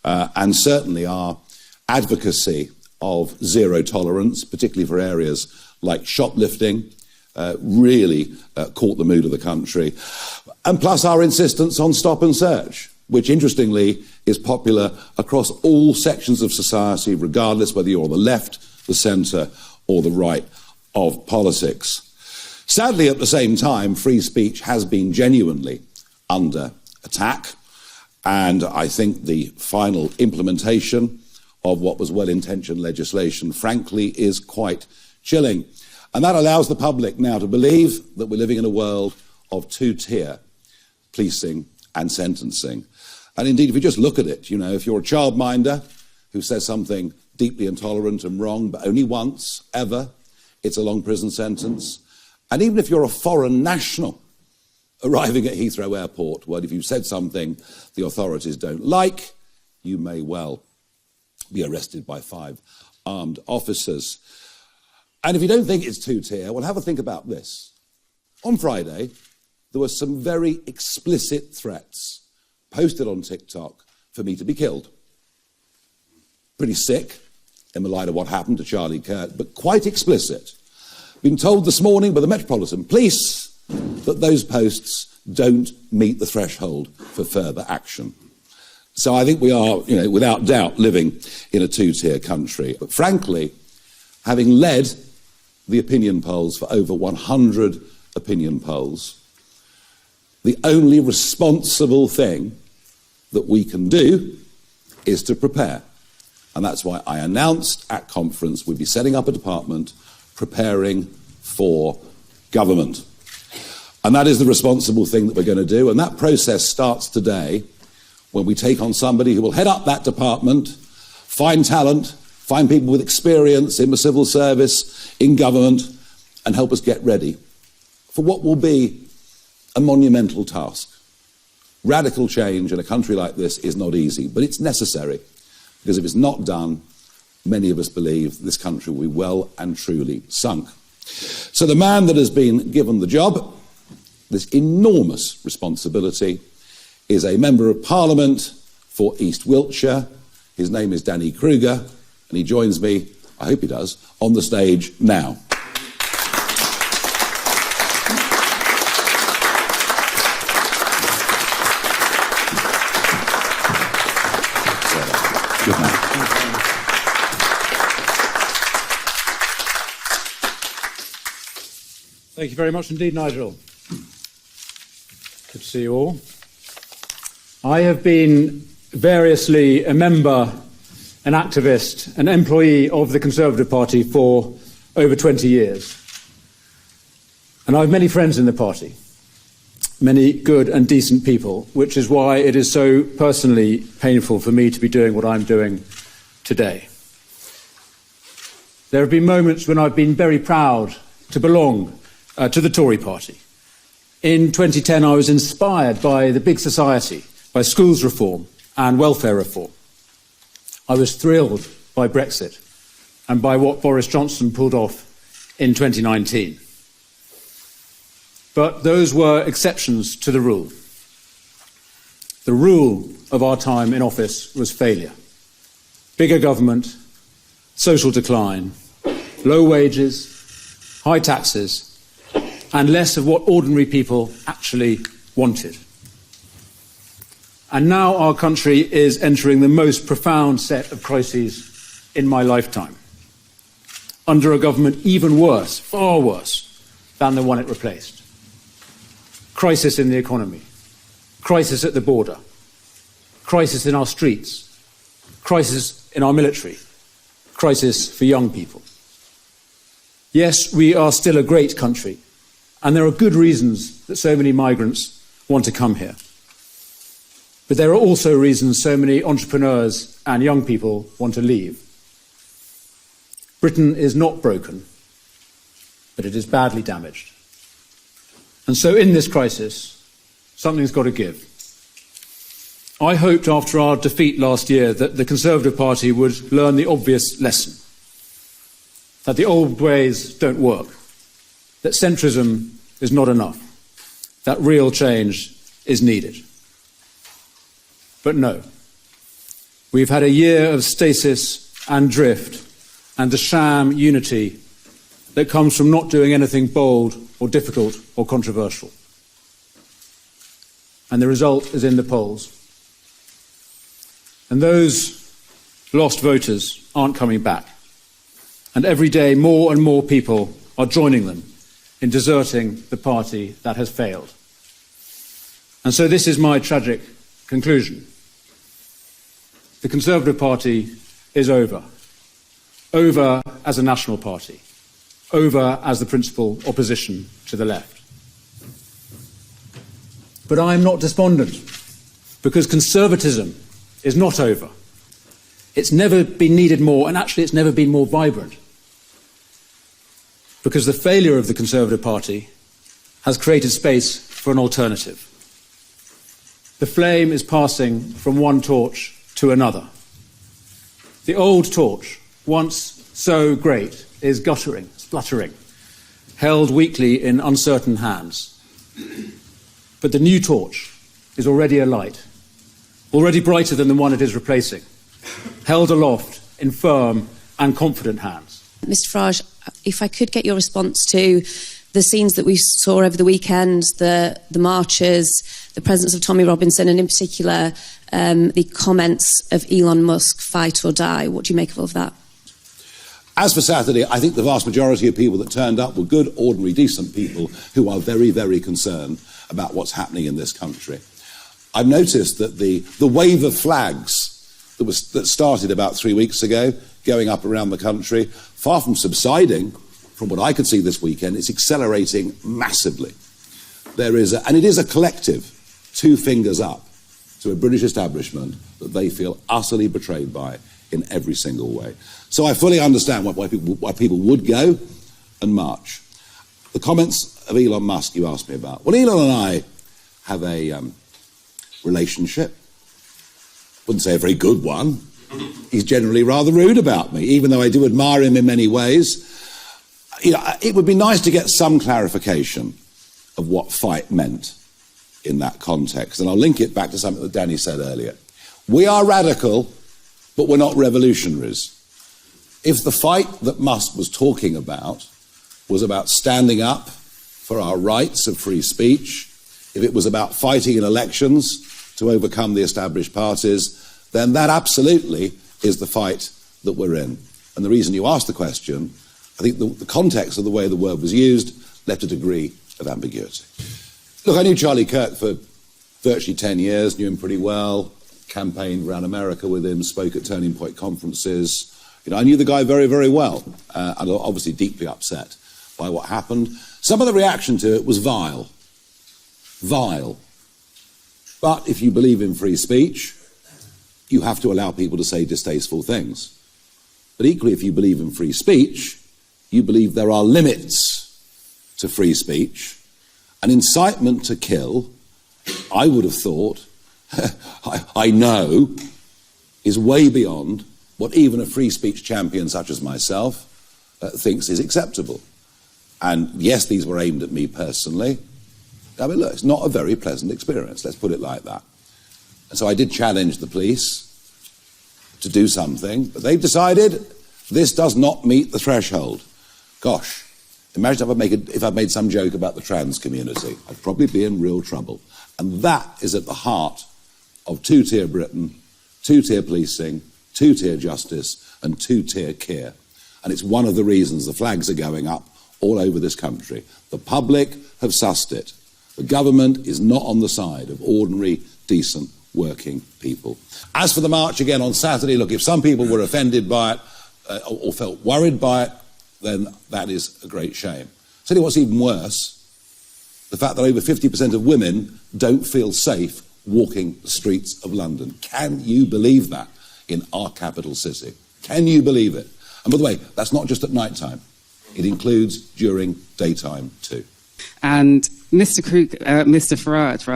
and certainly our advocacy of zero tolerance, particularly for areas like shoplifting, really caught the mood of the country. And plus our insistence on stop and search, which interestingly is popular across all sections of society, regardless whether you're on the left, the centre or the right of politics. Sadly, at the same time, free speech has been genuinely under attack, and I think the final implementation of what was well-intentioned legislation, frankly, is quite chilling. And that allows the public now to believe that we're living in a world of two-tier policing and sentencing. And indeed, if you just look at it, you know, if you're a childminder who says something deeply intolerant and wrong, but only once, ever, it's a long prison sentence. And even if you're a foreign national arriving at Heathrow Airport, well, if you've said something the authorities don't like, you may well be arrested by 5 armed officers. And if you don't think it's two-tier, well, have a think about this. On Friday, there were some very explicit threats posted on TikTok for me to be killed. Pretty sick in the light of what happened to Charlie Kirk, but quite explicit. Been told this morning by the Metropolitan Police that those posts don't meet the threshold for further action. So I think we are, without doubt, living in a two-tier country. But frankly, having led the opinion polls for over 100 opinion polls, the only responsible thing that we can do is to prepare. And that's why I announced at conference we'd be setting up a department preparing for government. And that is the responsible thing that we're going to do. And that process starts today when we take on somebody who will head up that department, find talent, find people with experience in the civil service, in government, and help us get ready for what will be a monumental task. Radical change in a country like this is not easy, but it's necessary, because if it's not done, many of us believe this country will be well and truly sunk. So the man that has been given the job, this enormous responsibility, is a Member of Parliament for East Wiltshire. His name is Danny Kruger, and he joins me, I hope he does, on the stage now. Good man. Thank you very much indeed, Nigel. Good to see you all. I have been variously a member, an activist, an employee of the Conservative Party for over 20 years. And I have many friends in the party, many good and decent people, which is why it is so personally painful for me to be doing what I'm doing today. There have been moments when I've been very proud to belong to the Tory party. In 2010, I was inspired by the big society, by schools reform and welfare reform. I was thrilled by Brexit and by what Boris Johnson pulled off in 2019. But those were exceptions to the rule. The rule of our time in office was failure. Bigger government, social decline, low wages, high taxes, and less of what ordinary people actually wanted. And now our country is entering the most profound set of crises in my lifetime, under a government even worse, far worse, than the one it replaced. Crisis in the economy, crisis at the border, crisis in our streets, crisis in our military, crisis for young people. Yes, we are still a great country, and there are good reasons that so many migrants want to come here. But there are also reasons so many entrepreneurs and young people want to leave. Britain is not broken, but it is badly damaged. And so in this crisis, something's got to give. I hoped after our defeat last year that the Conservative Party would learn the obvious lesson, that the old ways don't work, that centrism is not enough, that real change is needed. But no. We've had a year of stasis and drift and a sham unity that comes from not doing anything bold or difficult or controversial. And the result is in the polls. And those lost voters aren't coming back. And every day more and more people are joining them in deserting the party that has failed. And so this is my tragic conclusion. The Conservative Party is over. Over as a national party. Over as the principal opposition to the left. But I am not despondent, because conservatism is not over. It's never been needed more, and actually it's never been more vibrant. Because the failure of the Conservative Party has created space for an alternative. The flame is passing from one torch to another. The old torch, once so great, is guttering, spluttering, held weakly in uncertain hands. But the new torch is already alight, already brighter than the one it is replacing, held aloft in firm and confident hands. Mr Farage, if I could get your response to the scenes that we saw over the weekend, the marches, the presence of Tommy Robinson, and in particular the comments of Elon Musk, fight or die. What do you make of all of that? As for Saturday, I think the vast majority of people that turned up were good, ordinary, decent people who are very, very concerned about what's happening in this country. I've noticed that the wave of flags that started about 3 weeks ago, going up around the country, far from subsiding, from what I could see this weekend, it's accelerating massively. And it is a collective, two fingers up to a British establishment that they feel utterly betrayed by in every single way. So I fully understand why people would go and march. The comments of Elon Musk you asked me about. Well, Elon and I have a relationship. Wouldn't say a very good one. He's generally rather rude about me, even though I do admire him in many ways. It would be nice to get some clarification of what fight meant in that context. And I'll link it back to something that Danny said earlier. We are radical, but we're not revolutionaries. If the fight that Musk was talking about was about standing up for our rights of free speech, if it was about fighting in elections to overcome the established parties, then that absolutely is the fight that we're in. And the reason you asked the question, I think the context of the way the word was used left a degree of ambiguity. Look, I knew Charlie Kirk for virtually 10 years, knew him pretty well, campaigned around America with him, spoke at Turning Point conferences. I knew the guy very, very well, and obviously deeply upset by what happened. Some of the reaction to it was vile. Vile. But if you believe in free speech, you have to allow people to say distasteful things. But equally, if you believe in free speech, you believe there are limits to free speech. An incitement to kill, I would have thought, I know, is way beyond what even a free speech champion such as myself thinks is acceptable. And yes, these were aimed at me personally. I mean, look, it's not a very pleasant experience, let's put it like that. And so I did challenge the police to do something, but they've decided this does not meet the threshold. Gosh, imagine if I'd made some joke about the trans community. I'd probably be in real trouble. And that is at the heart of two-tier Britain, two-tier policing, two-tier justice, and two-tier care. And it's one of the reasons the flags are going up all over this country. The public have sussed it. The government is not on the side of ordinary, decent, working people. As for the march again on Saturday, look, if some people were offended by it or felt worried by it, then that is a great shame. I'll tell you what's even worse, the fact that over 50% of women don't feel safe walking the streets of London. Can you believe that in our capital city? Can you believe it? And by the way, that's not just at night time. It includes during daytime too. And Mr. Farage,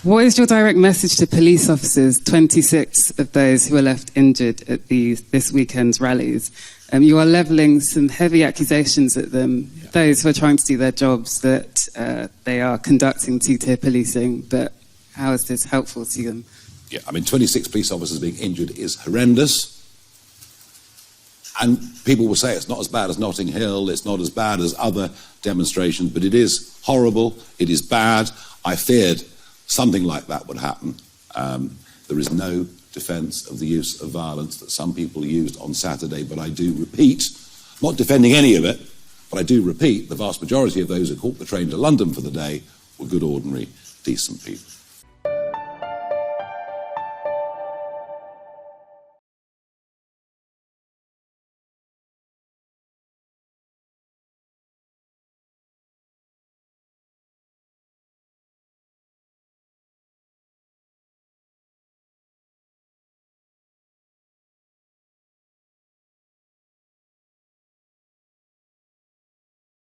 what is your direct message to police officers, 26 of those who were left injured at this weekend's rallies? You are levelling some heavy accusations at them, those who are trying to do their jobs, that they are conducting two-tier policing, but how is this helpful to them? Yeah, I mean, 26 police officers being injured is horrendous. And people will say it's not as bad as Notting Hill, it's not as bad as other demonstrations, but it is horrible, it is bad. I feared something like that would happen. There is no defence of the use of violence that some people used on Saturday, but I do repeat, not defending any of it, but I do repeat, the vast majority of those who caught the train to London for the day were good, ordinary, decent people.